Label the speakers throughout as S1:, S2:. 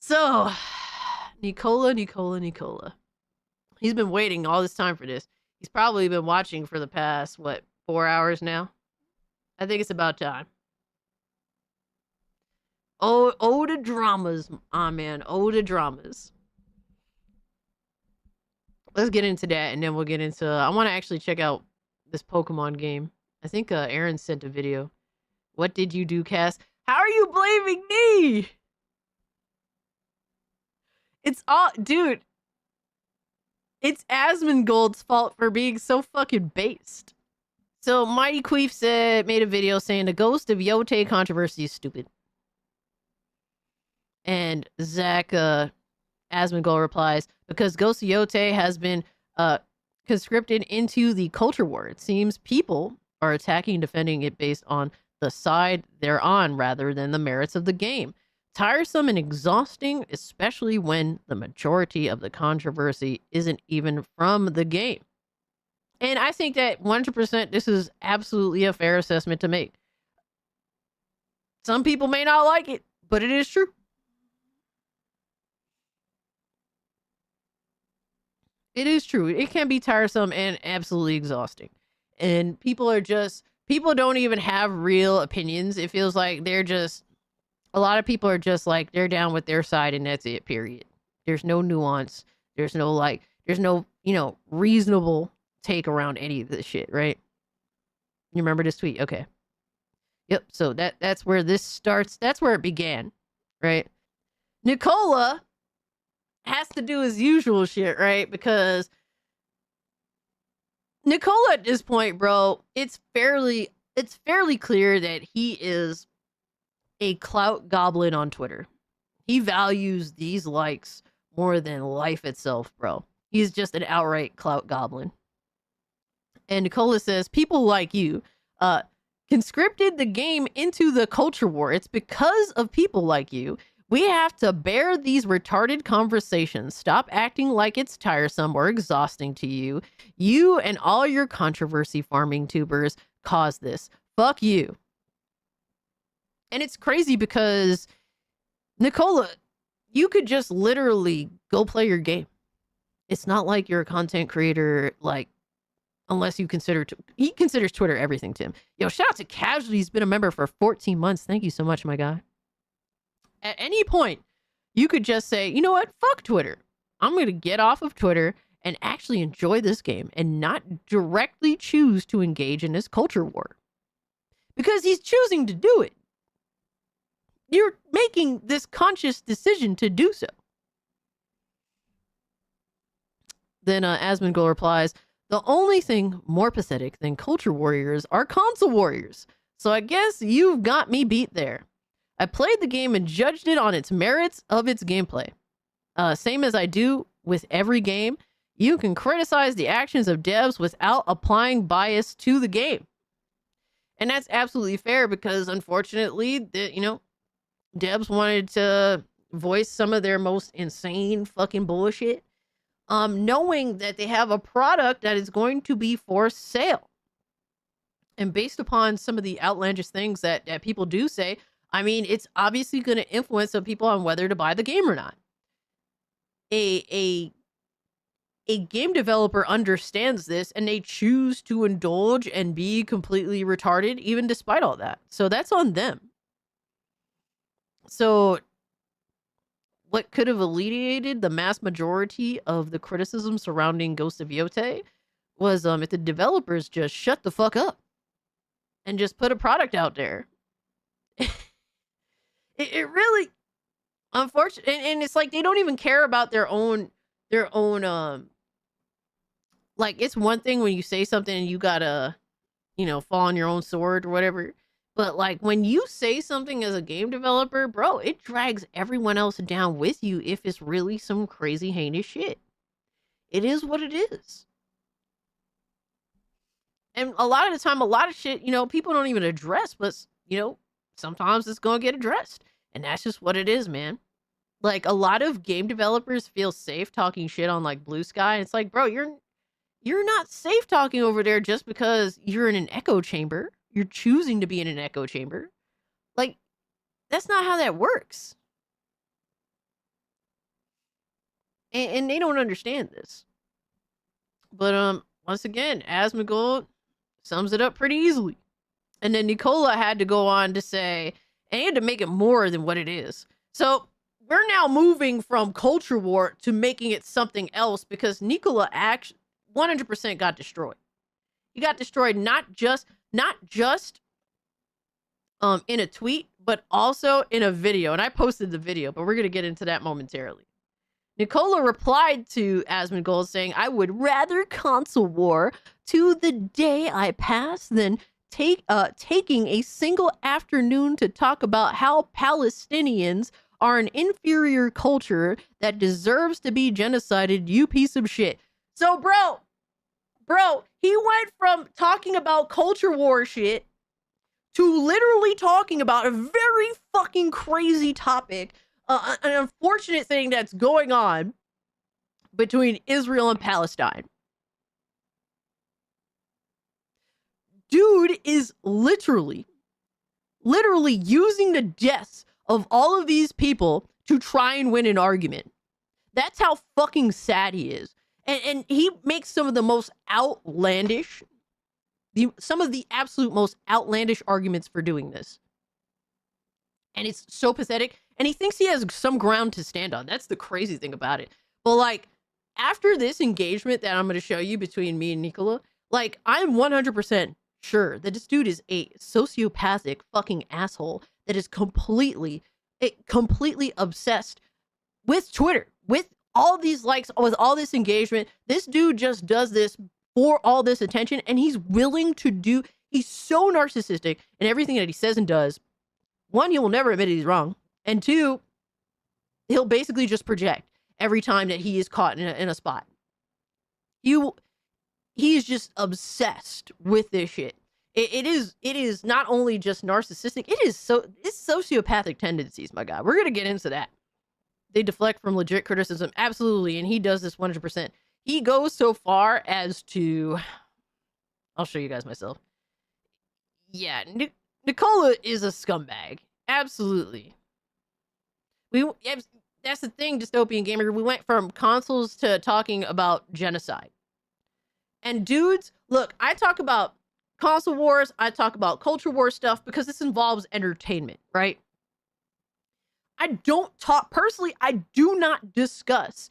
S1: So, Nicola. He's been waiting all this time for this. He's probably been watching for the past, 4 hours now? I think it's about time. Oh, the dramas. Ah, man. Oh, the dramas. Let's get into that, and then we'll get into... I want to actually check out this Pokemon game. I think Aaron sent a video. What did you do, Cass? How are you blaming me? It's all... Dude. It's Asmongold's fault for being so fucking based. So, Mighty Queef made a video saying the Ghost of Yōtei controversy is stupid. And Zach Asmongold replies, because Ghost of Yōtei has been conscripted into the culture war. It seems people are attacking and defending it based on the side they're on rather than the merits of the game. Tiresome and exhausting, especially when the majority of the controversy isn't even from the game. And I think that 100% this is absolutely a fair assessment to make. Some people may not like it, but it is true. It is true. It can be tiresome and absolutely exhausting. And people don't even have real opinions. It feels like a lot of people are just like, they're down with their side and that's it, period. There's no nuance. There's no, reasonable take around any of this shit, right? You remember this tweet? Okay. Yep. So that's where this starts. That's where it began, right? Nicola has to do his usual shit, right? Because Nicola at this point, bro, it's fairly clear that he is a clout goblin on Twitter. He values these likes more than life itself, bro. He's just an outright clout goblin. And Nicola says, people like you conscripted the game into the culture war. It's because of people like you. We have to bear these retarded conversations. Stop acting like it's tiresome or exhausting to you. You and all your controversy farming tubers caused this. Fuck you. And it's crazy because, Nicola, you could just literally go play your game. It's not like you're a content creator, unless you he considers Twitter everything to him. Yo, shout out to Casualty. He's been a member for 14 months. Thank you so much, my guy. At any point, you could just say, you know what? Fuck Twitter. I'm going to get off of Twitter and actually enjoy this game and not directly choose to engage in this culture war. Because he's choosing to do it. You're making this conscious decision to do so. Then Asmongold replies, the only thing more pathetic than culture warriors are console warriors. So I guess you've got me beat there. I played the game and judged it on its merits of its gameplay. Same as I do with every game, you can criticize the actions of devs without applying bias to the game. And that's absolutely fair because, unfortunately, devs wanted to voice some of their most insane fucking bullshit, knowing that they have a product that is going to be for sale. And based upon some of the outlandish things that people do say, I mean, it's obviously going to influence some people on whether to buy the game or not. A game developer understands this and they choose to indulge and be completely retarded even despite all that. So that's on them. So what could have alleviated the mass majority of the criticism surrounding Ghost of Yōtei was if the developers just shut the fuck up and just put a product out there. It really, unfortunate, and it's like they don't even care about their own like, it's one thing when you say something and you gotta, fall on your own sword or whatever. But like when you say something as a game developer, bro, it drags everyone else down with you if it's really some crazy heinous shit. It is what it is. And a lot of the time, a lot of shit, people don't even address, but, sometimes it's going to get addressed. And that's just what it is, man. Like, a lot of game developers feel safe talking shit on, like, Blue Sky. It's like, bro, you're not safe talking over there just because you're in an echo chamber. You're choosing to be in an echo chamber. Like, that's not how that works. And they don't understand this. But once again, Asmongold sums it up pretty easily. And then Nicola had to go on to say, and he had to make it more than what it is. So we're now moving from culture war to making it something else because Nicola actually 100% got destroyed. He got destroyed not just in a tweet, but also in a video. And I posted the video, but we're going to get into that momentarily. Nicola replied to Asmongold saying, I would rather console war to the day I pass than taking a single afternoon to talk about how Palestinians are an inferior culture that deserves to be genocided, you piece of shit. So, bro, he went from talking about culture war shit to literally talking about a very fucking crazy topic, an unfortunate thing that's going on between Israel and Palestine. Dude is literally using the deaths of all of these people to try and win an argument. That's how fucking sad he is. And he makes some of the most outlandish, some of the absolute most outlandish arguments for doing this. And it's so pathetic. And he thinks he has some ground to stand on. That's the crazy thing about it. But like, after this engagement that I'm going to show you between me and Nicola, like, I'm 100% sure that this dude is a sociopathic fucking asshole that is completely obsessed with Twitter, with all these likes, with all this engagement. This dude just does this for all this attention, and he's willing to do, he's so narcissistic in everything that he says and does. One, he will never admit he's wrong. And two, he'll basically just project every time that he is caught in a spot. He's just obsessed with this shit. It is not only just narcissistic, it's sociopathic tendencies, my God. We're going to get into that. They deflect from legit criticism. Absolutely. And he does this 100%. He goes so far as to, I'll show you guys myself. Yeah, Nicola is a scumbag. Absolutely. That's the thing, Dystopian Gamer. We went from consoles to talking about genocide. And dudes, look, I talk about console wars, I talk about culture war stuff because this involves entertainment, right? I do not discuss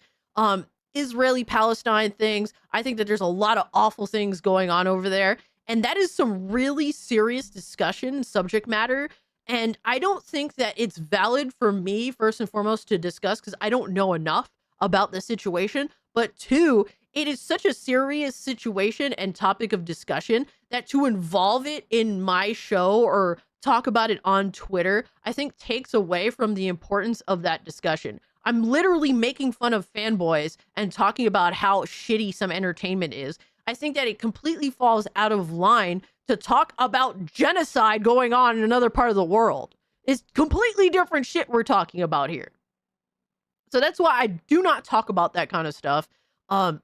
S1: Israeli-Palestine things. I think that there's a lot of awful things going on over there. And that is some really serious discussion, subject matter. And I don't think that it's valid for me, first and foremost, to discuss because I don't know enough about the situation. But two, it is such a serious situation and topic of discussion that to involve it in my show or talk about it on Twitter, I think takes away from the importance of that discussion. I'm literally making fun of fanboys and talking about how shitty some entertainment is. I think that it completely falls out of line to talk about genocide going on in another part of the world. It's completely different shit we're talking about here. So that's why I do not talk about that kind of stuff. And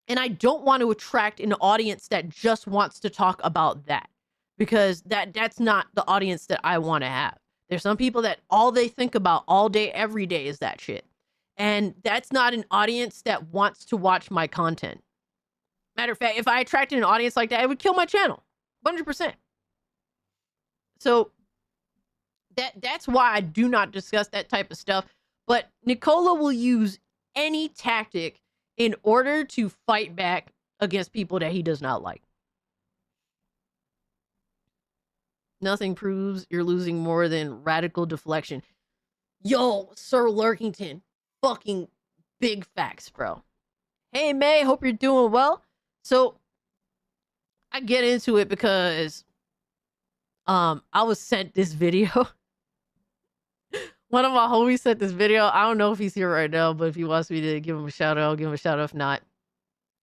S1: I don't want to attract an audience that just wants to talk about that, because that's not the audience that I want to have. There's some people that all they think about all day, every day is that shit. And that's not an audience that wants to watch my content. Matter of fact, if I attracted an audience like that, it would kill my channel. 100%. So that's why I do not discuss that type of stuff. But Nicola will use any tactic in order to fight back against people that he does not like. Nothing proves you're losing more than radical deflection. Yo, Sir Lurkington. Fucking big facts, bro. Hey, May, hope you're doing well. So, I get into it because I was sent this video. One of my homies sent this video. I don't know if he's here right now, but if he wants me to give him a shout out, I'll give him a shout out. If not,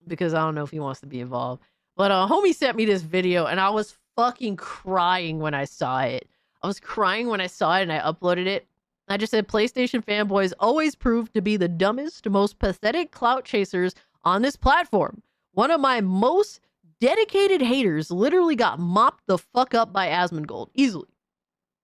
S1: because I don't know if he wants to be involved. But homie sent me this video, and I was fucking crying when I saw it. I was crying when I saw it, and I uploaded it. I just said, PlayStation fanboys always prove to be the dumbest, most pathetic clout chasers on this platform. One of my most dedicated haters literally got mopped the fuck up by Asmongold. Easily.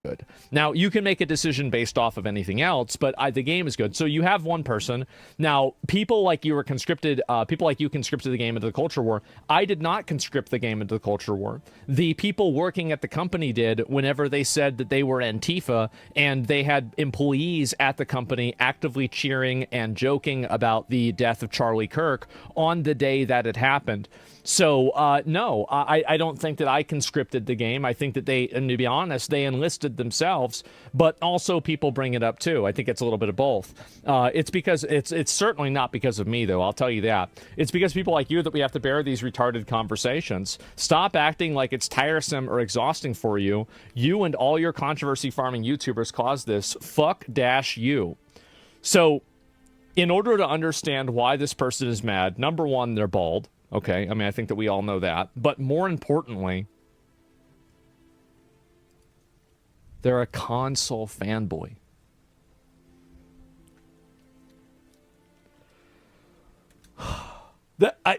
S2: good. Now, you can make a decision based off of anything else, but the game is good. So you have one person. Now, people like you conscripted the game into the culture war. I did not conscript the game into the culture war. The people working at the company did whenever they said that they were Antifa, and they had employees at the company actively cheering and joking about the death of Charlie Kirk on the day that it happened. So, no, I don't think that I conscripted the game. I think that and to be honest, they enlisted themselves, but also people bring it up too. I think it's a little bit of both. It's because it's certainly not because of me, though. I'll tell you that. It's because people like you that we have to bear these retarded conversations. Stop acting like it's tiresome or exhausting for you. You and all your controversy farming YouTubers caused this. Fuck dash you. So, in order to understand why this person is mad, number one, they're bald. Okay, I mean, I think that we all know that. But more importantly, they're a console fanboy.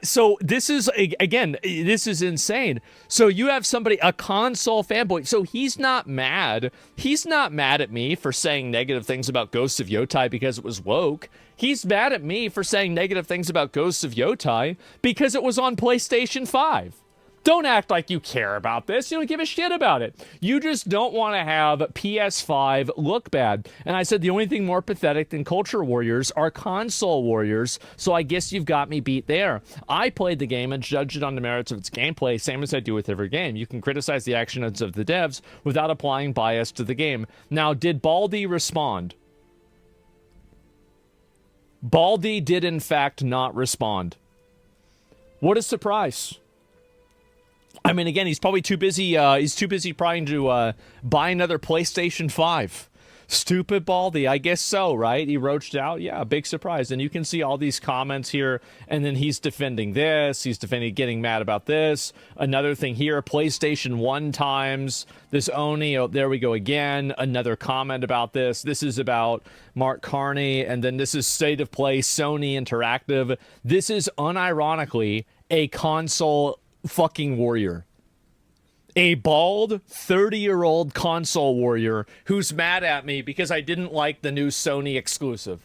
S2: So this is, again, this is insane. So you have somebody, a console fanboy. So he's not mad. He's not mad at me for saying negative things about Ghost of Yōtei because it was woke. He's mad at me for saying negative things about Ghost of Yōtei because it was on PlayStation 5. Don't act like you care about this. You don't give a shit about it. You just don't want to have PS5 look bad. And I said the only thing more pathetic than culture warriors are console warriors, so I guess you've got me beat there. I played the game and judged it on the merits of its gameplay, same as I do with every game. You can criticize the actions of the devs without applying bias to the game. Now, did Baldy respond? Baldy did, in fact, not respond. What a surprise. I mean, again, he's probably too busy. He's too busy trying to buy another PlayStation 5. Stupid Baldy, I guess so, right? He roached out. Yeah, big surprise. And you can see all these comments here, and then he's defending this. He's defending getting mad about this. Another thing here, PlayStation 1 times. This Oni, oh, there we go again. Another comment about this. This is about Mark Carney, and then this is State of Play, Sony Interactive. This is unironically a console fucking warrior. A bald 30-year-old console warrior who's mad at me because I didn't like the new Sony exclusive.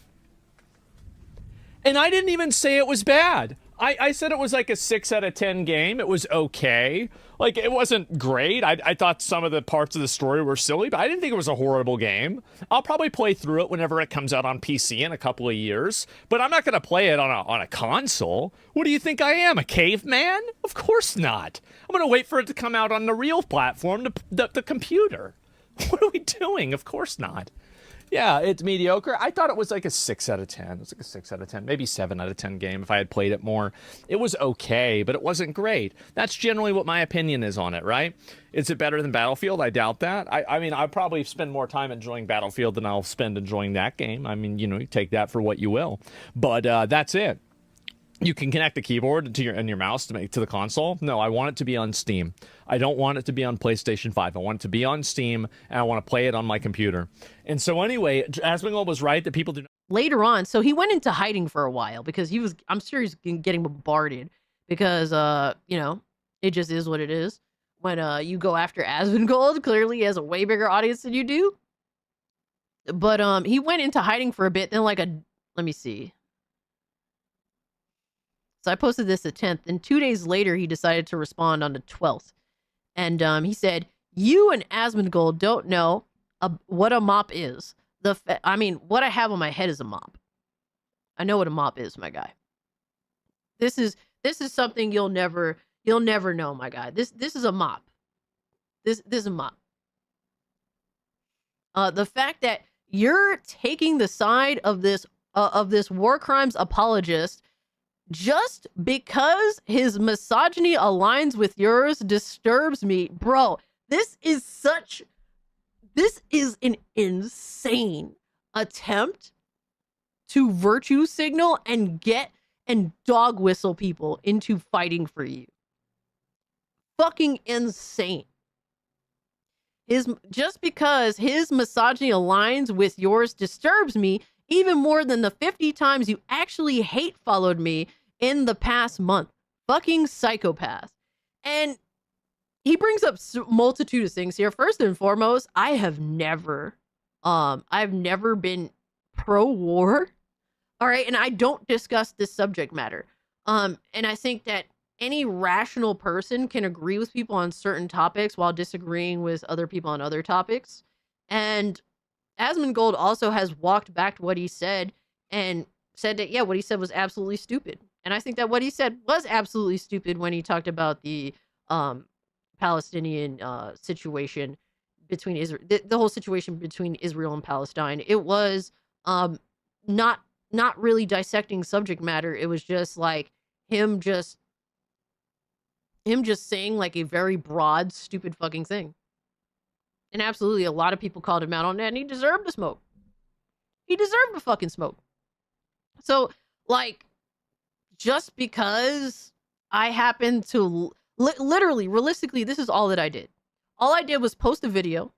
S2: And I didn't even say it was bad. I said it was like a 6 out of 10 game. It was okay. Like, it wasn't great. I thought some of the parts of the story were silly, but I didn't think it was a horrible game. I'll probably play through it whenever it comes out on PC in a couple of years, but I'm not going to play it on a console. What do you think I am, a caveman? Of course not. I'm going to wait for it to come out on the real platform, the computer. What are we doing? Of course not. Yeah, it's mediocre. I thought it was like a 6 out of 10. It was like a 6 out of 10, maybe 7 out of 10 game if I had played it more. It was okay, but it wasn't great. That's generally what my opinion is on it, right? Is it better than Battlefield? I doubt that. I mean, I'll probably spend more time enjoying Battlefield than I'll spend enjoying that game. I mean, you take that for what you will. But that's it. You can connect the keyboard to your mouse to the console. No, I want it to be on Steam. I don't want it to be on PlayStation 5. I want it to be on Steam, and I want to play it on my computer. And so anyway, Asmongold was right that people do not...
S1: Later on, so he went into hiding for a while because I'm sure he's getting bombarded because, it just is what it is. When you go after Asmongold, clearly he has a way bigger audience than you do. But he went into hiding for a bit, then let me see. So I posted this the 10th, and 2 days later, he decided to respond on the 12th. And he said, you and Asmongold don't know what a mop is. What I have on my head is a mop. I know what a mop is, my guy. This is something you'll never know, my guy. This is a mop. This is a mop. The fact that you're taking the side of this war crimes apologist just because his misogyny aligns with yours disturbs me. Bro, this is an insane attempt to virtue signal and dog whistle people into fighting for you. Fucking insane. Just because his misogyny aligns with yours disturbs me even more than the 50 times you actually hate followed me in the past month. Fucking psychopath. And he brings up multitude of things here. First and foremost, I've never been pro-war. All right, and I don't discuss this subject matter. And I think that any rational person can agree with people on certain topics while disagreeing with other people on other topics. And Asmongold also has walked back to what he said and said that, yeah, what he said was absolutely stupid. And I think that what he said was absolutely stupid when he talked about the Palestinian situation between Israel, the whole situation between Israel and Palestine. It was not really dissecting subject matter. It was just like him just saying like a very broad, stupid fucking thing. And absolutely, a lot of people called him out on that, and he deserved to smoke. He deserved to fucking smoke. So, like, just because I happened to literally, realistically, this is all that I did. All I did was post a video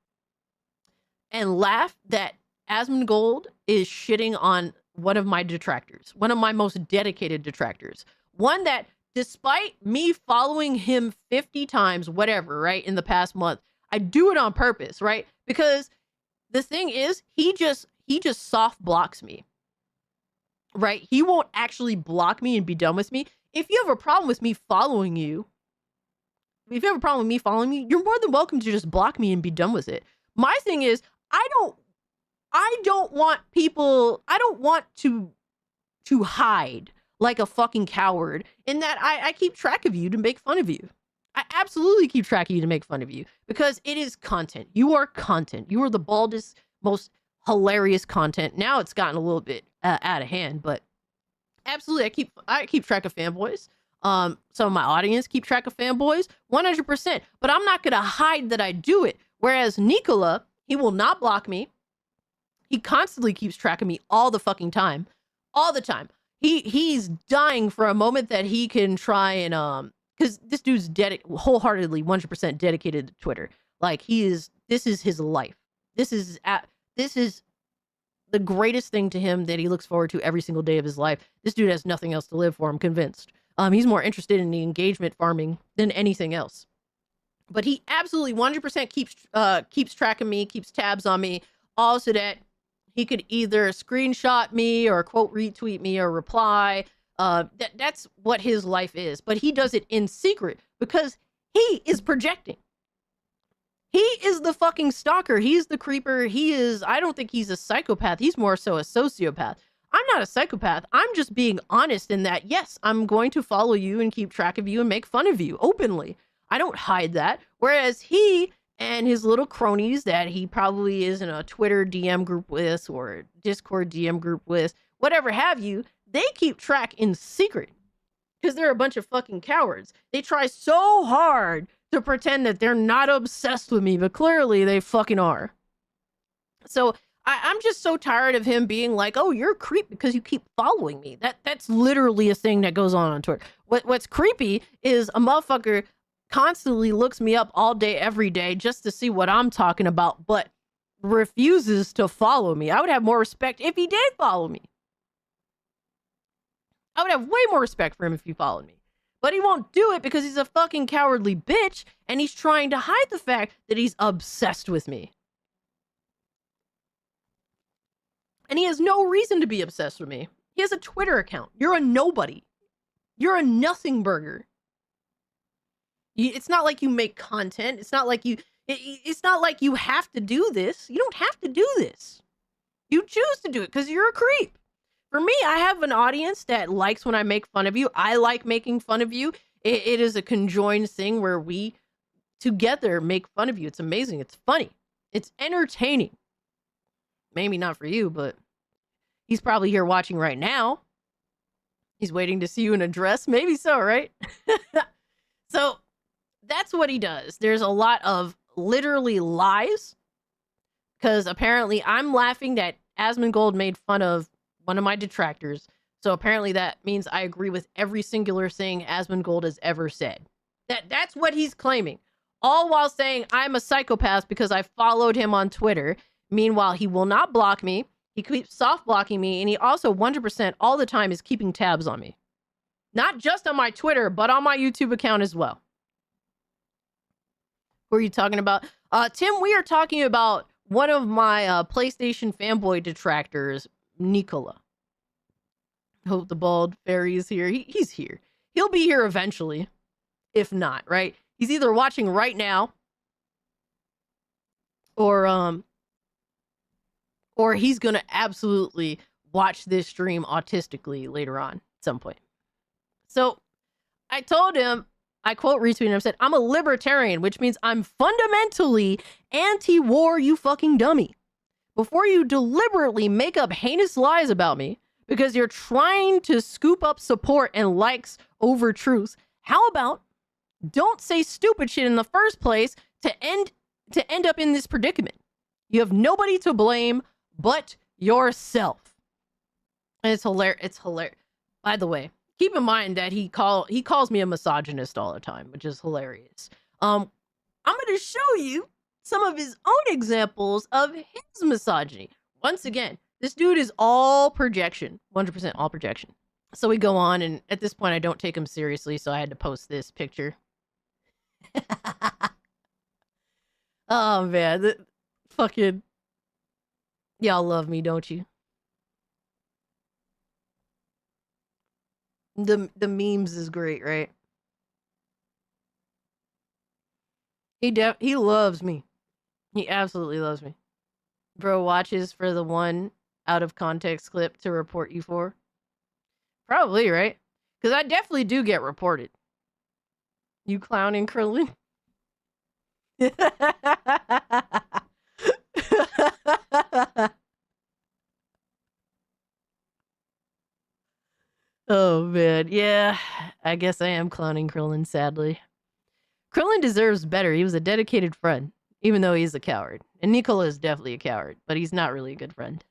S1: and laugh that Asmongold is shitting on one of my detractors, one of my most dedicated detractors. One that, despite me following him 50 times, whatever, right, in the past month, I do it on purpose, right? Because the thing is, he just soft blocks me, right? He won't actually block me and be done with me. If you have a problem with me following you, you're more than welcome to just block me and be done with it. My thing is, I don't want to hide like a fucking coward in that I keep track of you to make fun of you. I absolutely keep track of you to make fun of you because it is content. You are content. You are the baldest, most hilarious content. Now it's gotten a little bit out of hand, but absolutely, I keep track of fanboys. Some of my audience keep track of fanboys, 100%. But I'm not gonna hide that I do it. Whereas Nicola, he will not block me. He constantly keeps track of me all the fucking time, all the time. He's dying for a moment that he can try and because this dude's wholeheartedly 100% dedicated to Twitter. Like this is his life. This is the greatest thing to him that he looks forward to every single day of his life. This dude has nothing else to live for, I'm convinced. He's more interested in the engagement farming than anything else. But he absolutely 100% keeps track of me, keeps tabs on me, all so that he could either screenshot me or quote retweet me or reply. That's what his life is. But he does it in secret because he is projecting. He is the fucking stalker. He's the creeper. I don't think he's a psychopath. He's more so a sociopath. I'm not a psychopath. I'm just being honest in that, yes, I'm going to follow you and keep track of you and make fun of you openly. I don't hide that. Whereas he and his little cronies that he probably is in a Twitter DM group with or Discord DM group with, whatever have you, they keep track in secret because they're a bunch of fucking cowards. They try so hard to pretend that they're not obsessed with me, but clearly they fucking are. So I'm just so tired of him being like, oh, you're a creep because you keep following me. That's literally a thing that goes on Twitter. What's creepy is a motherfucker constantly looks me up all day, every day, just to see what I'm talking about, but refuses to follow me. I would have more respect if he did follow me. I would have way more respect for him if he followed me. But he won't do it because he's a fucking cowardly bitch, and he's trying to hide the fact that he's obsessed with me. And he has no reason to be obsessed with me. He has a Twitter account. You're a nobody. You're a nothing burger. It's not like you make content. It's not like you have to do this. You don't have to do this. You choose to do it because you're a creep. For me, I have an audience that likes when I make fun of you. I like making fun of you. It is a conjoined thing where we together make fun of you. It's amazing. It's funny. It's entertaining. Maybe not for you, but he's probably here watching right now. He's waiting to see you in a dress. Maybe so, right? So that's what he does. There's a lot of literally lies because apparently I'm laughing that Asmongold made fun of one of my detractors. So apparently that means I agree with every singular thing Asmongold has ever said. That's what he's claiming. All while saying I'm a psychopath because I followed him on Twitter. Meanwhile, he will not block me. He keeps soft blocking me. And he also 100% all the time is keeping tabs on me. Not just on my Twitter, but on my YouTube account as well. Who are you talking about? Tim, we are talking about one of my PlayStation fanboy detractors, Nicola. Hope the bald fairy is here. He's here. He'll be here eventually. If not, right? He's either watching right now or he's gonna absolutely watch this stream autistically later on at some point. So I told him, I quote retweeted him, said, I'm a libertarian, which means I'm fundamentally anti-war, you fucking dummy. Before you deliberately make up heinous lies about me because you're trying to scoop up support and likes over truth, how about don't say stupid shit in the first place to end up in this predicament? You have nobody to blame but yourself. And it's hilarious. It's hilarious. By the way, keep in mind that he calls me a misogynist all the time, which is hilarious. I'm going to show you some of his own examples of his misogyny. Once again, this dude is all projection, 100% all projection. So we go on, and at this point, I don't take him seriously, so I had to post this picture. Oh man, fucking y'all love me, don't you? The memes is great, right? He loves me. He absolutely loves me. Bro watches for the one out of context clip to report you for. Probably, right? Because I definitely do get reported. You clowning, Krillin? Oh man, yeah. I guess I am clowning Krillin, sadly. Krillin deserves better. He was a dedicated friend, even though he's a coward. And Nicola is definitely a coward, but he's not really a good friend.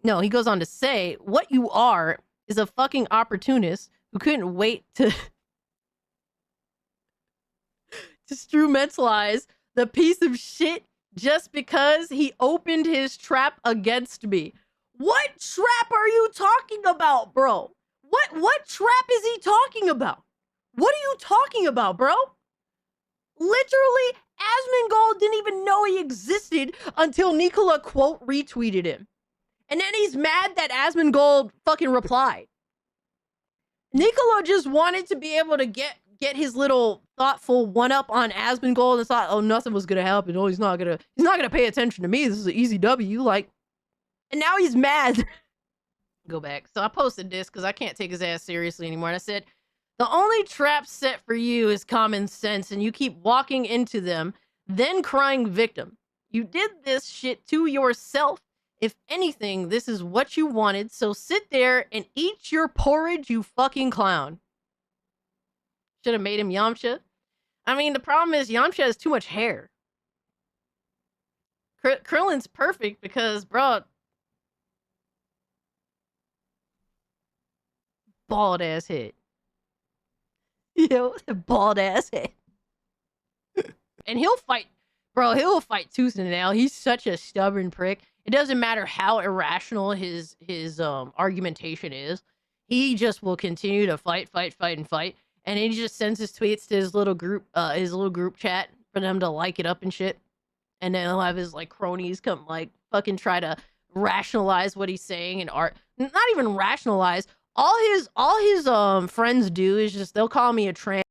S1: No, he goes on to say, what you are is a fucking opportunist who couldn't wait to instrumentalize the piece of shit just because he opened his trap against me. What trap are you talking about, bro? What trap is he talking about? What are you talking about, bro? Literally, Asmongold didn't even know he existed until Nicola quote retweeted him. And then he's mad that Asmongold fucking replied. Nicola just wanted to be able to get his little thoughtful one-up on Asmongold and thought, oh, nothing was gonna happen. Oh, he's not gonna pay attention to me. This is an easy W. Like, and now he's mad. Go back. So I posted this because I can't take his ass seriously anymore. And I said, the only trap set for you is common sense, and you keep walking into them, then crying victim. You did this shit to yourself. If anything, this is what you wanted, so sit there and eat your porridge, you fucking clown. Should have made him Yamcha. I mean, the problem is Yamcha has too much hair. Krillin's perfect because, bro, bald ass head. Yo, bald ass head. And he'll fight, bro, he'll fight tooth and nail. He's such a stubborn prick. It doesn't matter how irrational his argumentation is. He just will continue to fight. And he just sends his tweets to his little group chat for them to like it up and shit. And then he'll have his like cronies come like fucking try to rationalize what he's saying and not even rationalize. All his friends do is just they'll call me a tranny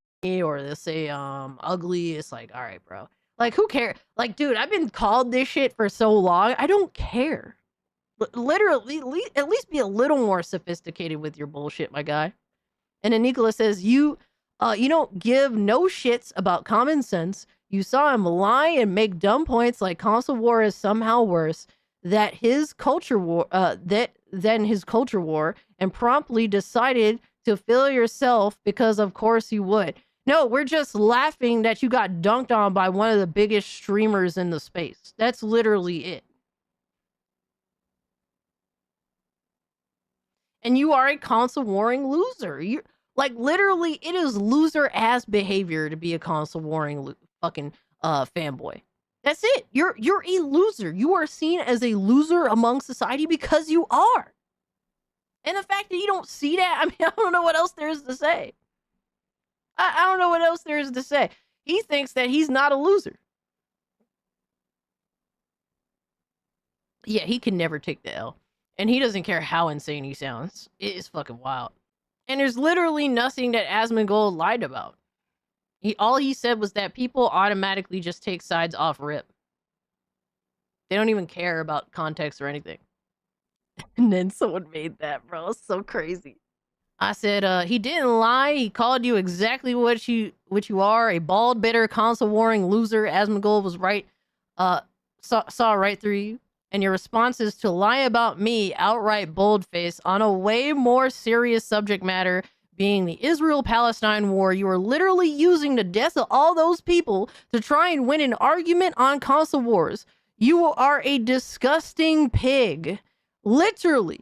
S1: or they'll say ugly. It's like, all right, bro. Like, who cares? Like, dude, I've been called this shit for so long. I don't care. Literally, at least be a little more sophisticated with your bullshit, my guy. And then Nicola says, you don't give no shits about common sense. You saw him lie and make dumb points like console war is somehow worse than his culture war, and promptly decided to fill yourself because of course you would. No, we're just laughing that you got dunked on by one of the biggest streamers in the space. That's literally it. And you are a console warring loser. You like literally, it is loser ass behavior to be a console warring fucking fanboy. That's it. You're a loser. You are seen as a loser among society because you are. And the fact that you don't see that, I mean, I don't know what else there is to say. I don't know what else there is to say. He thinks that he's not a loser. Yeah, he can never take the L. And he doesn't care how insane he sounds. It is fucking wild. And there's literally nothing that Asmongold lied about. All he said was that people automatically just take sides off rip. They don't even care about context or anything. And then someone made that, bro. It's so crazy. I said, he didn't lie. He called you exactly what you are, a bald, bitter, console warring loser. Asmongold was right, saw right through you. And your response is to lie about me, outright boldface, on a way more serious subject matter, being the Israel-Palestine war. You are literally using the deaths of all those people to try and win an argument on console wars. You are a disgusting pig. Literally,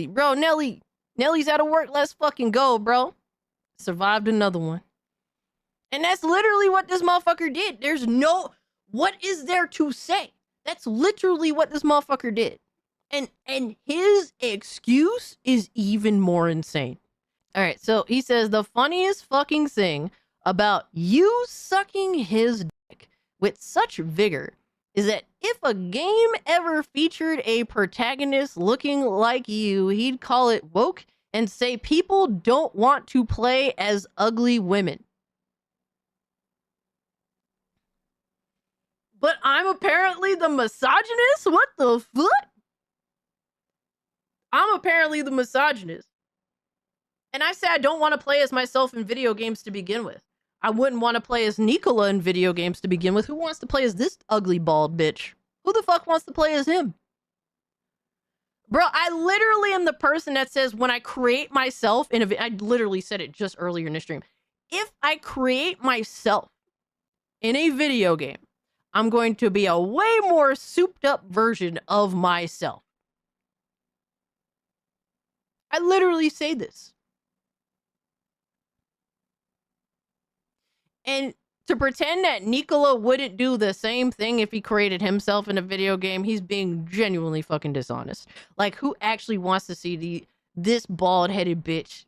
S1: bro. Nelly's out of work. Let's fucking go, bro. Survived another one. And that's literally what this motherfucker did. What is there to say? That's literally what this motherfucker did. And his excuse is even more insane. All right, so he says the funniest fucking thing about you sucking his dick with such vigor is that if a game ever featured a protagonist looking like you, he'd call it woke and say people don't want to play as ugly women. But I'm apparently the misogynist? What the fuck? I'm apparently the misogynist. And I say I don't want to play as myself in video games to begin with. I wouldn't want to play as Nicola in video games to begin with. Who wants to play as this ugly bald bitch? Who the fuck wants to play as him? Bro, I literally am the person that says when I create myself in I literally said it just earlier in the stream. If I create myself in a video game, I'm going to be a way more souped up version of myself. I literally say this. And to pretend that Nicola wouldn't do the same thing if he created himself in a video game, he's being genuinely fucking dishonest. Like, who actually wants to see this bald-headed bitch?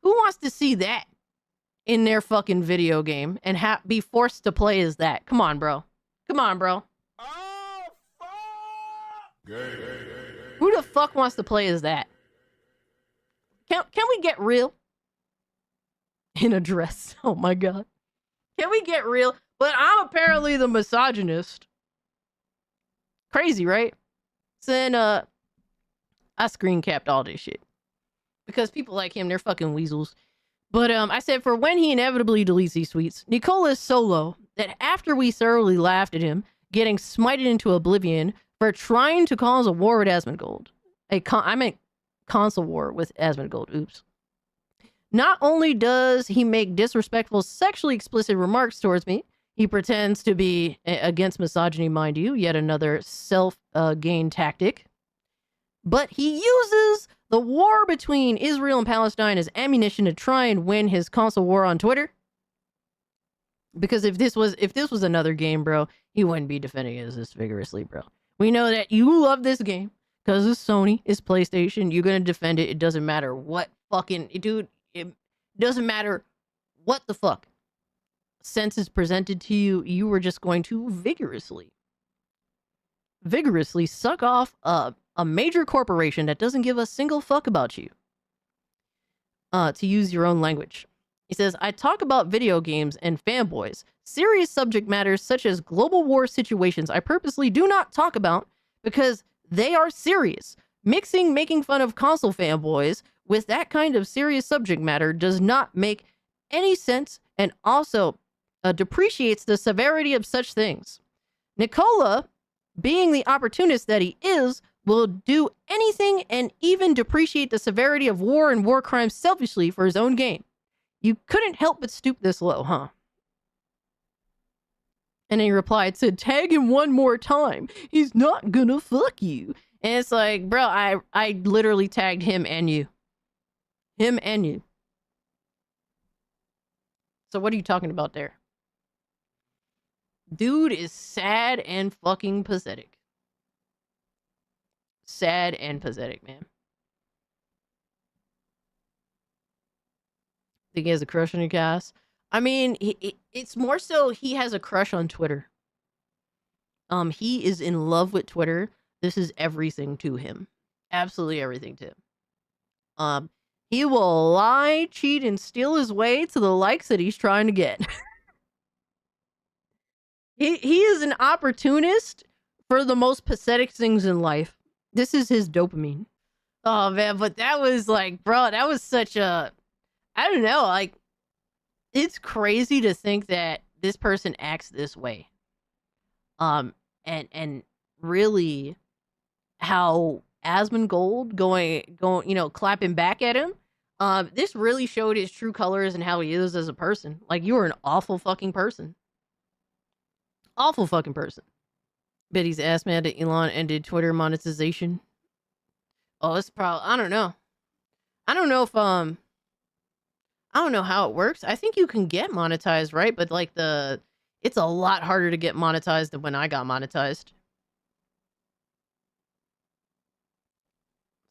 S1: Who wants to see that in their fucking video game and be forced to play as that? Come on, bro. Come on, bro. Oh, fuck! Who the fuck wants to play as that? Can we get real? In a dress. Oh my god. Can we get real? But I'm apparently the misogynist. Crazy, right? So then I screen capped all this shit. Because people like him, they're fucking weasels. But I said for when he inevitably deletes these tweets, Nicola is so low that after we thoroughly laughed at him getting smited into oblivion for trying to cause a war with Asmongold. I meant console war with Asmongold. Oops. Not only does he make disrespectful, sexually explicit remarks towards me, he pretends to be against misogyny, mind you, yet another self-gain tactic. But he uses the war between Israel and Palestine as ammunition to try and win his console war on Twitter. Because if this was another game, bro, he wouldn't be defending it this vigorously, bro. We know that you love this game because it's Sony, it's PlayStation. You're gonna defend it. It doesn't matter what fucking dude. It doesn't matter what the fuck sense is presented to you. You were just going to vigorously suck off a major corporation that doesn't give a single fuck about you. To use your own language. He says, I talk about video games and fanboys. Serious subject matters such as global war situations I purposely do not talk about because they are serious. Mixing making fun of console fanboys with that kind of serious subject matter does not make any sense and also depreciates the severity of such things. Nicola, being the opportunist that he is, will do anything and even depreciate the severity of war and war crimes selfishly for his own gain. You couldn't help but stoop this low, huh? And he replied, said, tag him one more time. He's not gonna fuck you. And it's like, bro, I literally tagged him and you. Him and you. So what are you talking about there? Dude is sad and fucking pathetic. Sad and pathetic, man. Think he has a crush on your cast? I mean, it's more so he has a crush on Twitter. He is in love with Twitter. This is everything to him. Absolutely everything to him. He will lie, cheat, and steal his way to the likes that he's trying to get. He is an opportunist for the most pathetic things in life. This is his dopamine. Oh man, but that was like, bro, that was such a, I don't know, like, it's crazy to think that this person acts this way. And really how Asmongold going, you know, clapping back at him. This really showed his true colors and how he is as a person. Like, you are an awful fucking person. Awful fucking person. Betty's ass mad that Elon ended Twitter monetization. Oh, it's probably, I don't know. I don't know if, I don't know how it works. I think you can get monetized, right? But like it's a lot harder to get monetized than when I got monetized.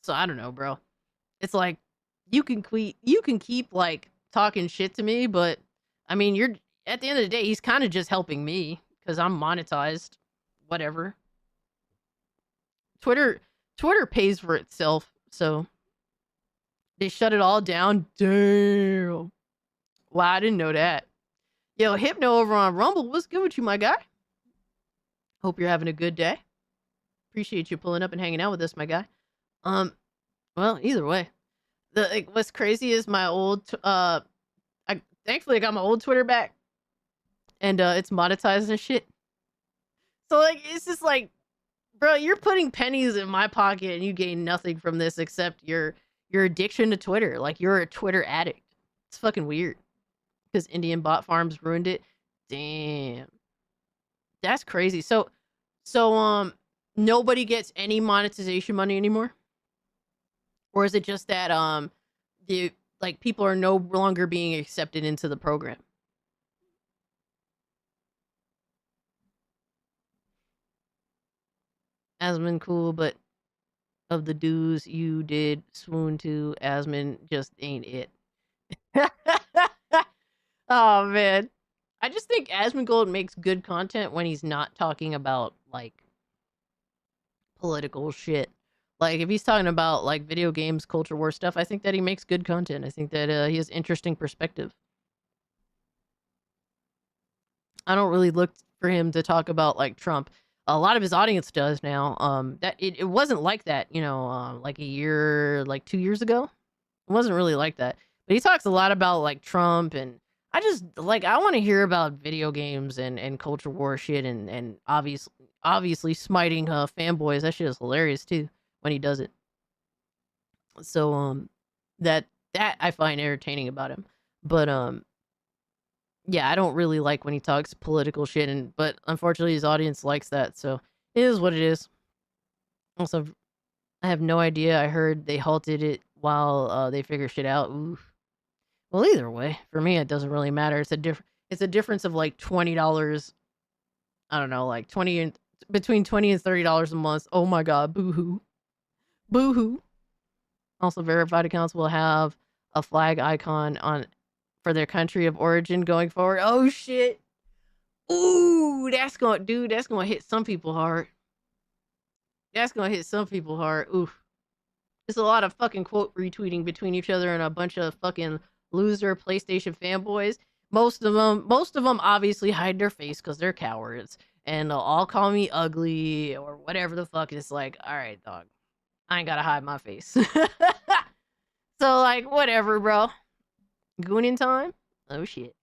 S1: So I don't know, bro. It's like you can keep like talking shit to me, but I mean, you're at the end of the day, he's kind of just helping me because I'm monetized. Whatever. Twitter pays for itself, so they shut it all down. Damn. Wow, I didn't know that. Yo, Hypno over on Rumble, what's good with you, my guy? Hope you're having a good day. Appreciate you pulling up and hanging out with us, my guy. Well, either way, what's crazy is my old thankfully I got my old Twitter back, and it's monetized and shit. So like, it's just like, bro, you're putting pennies in my pocket and you gain nothing from this except your addiction to Twitter. Like, you're a Twitter addict. It's fucking weird. Because Indian bot farms ruined it. Damn. That's crazy. So nobody gets any monetization money anymore? Or is it just that the like people are no longer being accepted into the program? Asmon cool, but of the dudes you did swoon to, Asmon just ain't it. Oh man. I just think Asmongold makes good content when he's not talking about like political shit. Like, if he's talking about like video games, culture war stuff, I think that he makes good content. I think that he has interesting perspective. I don't really look for him to talk about like Trump. A lot of his audience does now. That it wasn't like that, you know, like 2 years ago. It wasn't really like that. But he talks a lot about like Trump, and I just like, I want to hear about video games and culture war shit, and obviously smiting fanboys. That shit is hilarious too when he does it. So that I find entertaining about him. But yeah, I don't really like when he talks political shit, but unfortunately his audience likes that, so it is what it is. Also, I have no idea. I heard they halted it while they figure shit out. Oof. Well, either way, for me it doesn't really matter. It's a difference of like $20. I don't know, like between $20 and $30 a month. Oh my god, boo-hoo. Boo-hoo. Also, verified accounts will have a flag icon on for their country of origin going forward. Oh shit. Ooh, that's gonna hit some people hard. That's gonna hit some people hard. Oof. There's a lot of fucking quote retweeting between each other and a bunch of fucking loser PlayStation fanboys. Most of them obviously hide their face because they're cowards, and they'll all call me ugly or whatever the fuck. It's like, all right, dog, I ain't gotta hide my face. So like, whatever, bro. Gooning time? Oh shit.